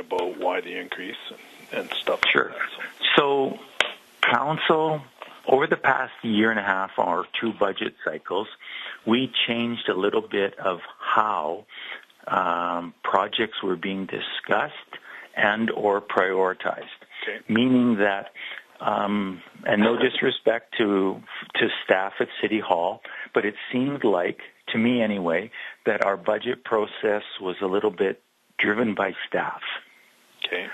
about why the increase and stuff. Sure. So council, over the past year and a half or two budget cycles, we changed a little bit of how projects were being discussed and or prioritized. Okay. Meaning that, and no disrespect to staff at City Hall, but it seemed like, to me anyway, that our budget process was a little bit driven by staff. Okay.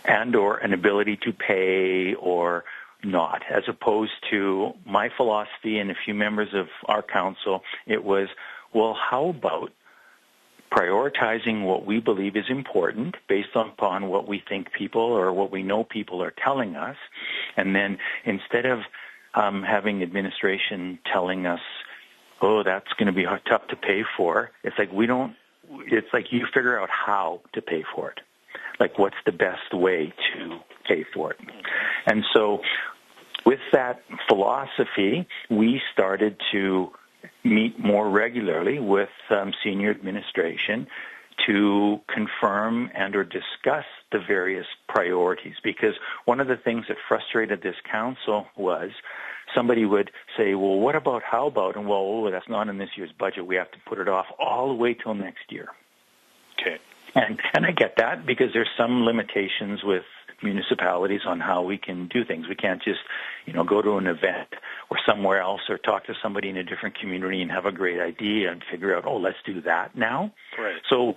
And or an ability to pay or not, as opposed to my philosophy and a few members of our council, it was, well, how about prioritizing what we believe is important based upon what we think people or what we know people are telling us, and then instead of having administration telling us, oh, that's going to be tough to pay for, it's like you figure out how to pay for it. Like, what's the best way to pay for it? And so with that philosophy, we started to meet more regularly with senior administration to confirm and or discuss the various priorities. Because one of the things that frustrated this council was somebody would say, well, what about, how about, and well, that's not in this year's budget. We have to put it off all the way till next year. Okay. And I get that because there's some limitations with municipalities on how we can do things. We can't just, go to an event or somewhere else or talk to somebody in a different community and have a great idea and figure out, oh, let's do that now. Right. So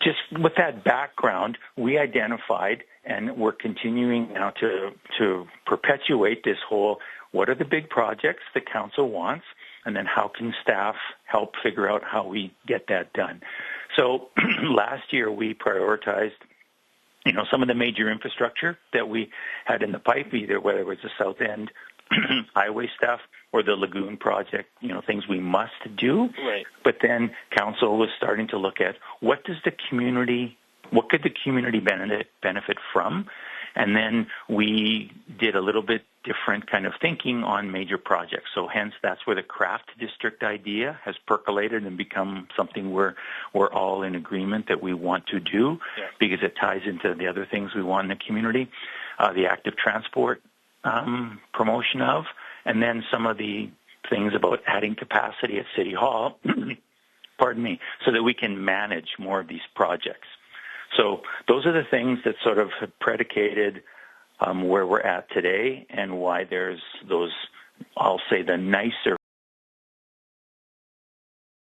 just with that background, we identified, and we're continuing now to perpetuate this whole, what are the big projects the council wants, and then how can staff help figure out how we get that done. So last year we prioritized, some of the major infrastructure that we had in the pipe, either whether it was the South End highway stuff or the Lagoon project, things we must do. Right. But then council was starting to look at what could the community benefit from? And then we did a little bit different kind of thinking on major projects. So hence, that's where the craft district idea has percolated and become something we're all in agreement that we want to do, because it ties into the other things we want in the community, the active transport promotion of, and then some of the things about adding capacity at City Hall, so that we can manage more of these projects. So those are the things that sort of predicated where we're at today and why there's those, I'll say, the nicer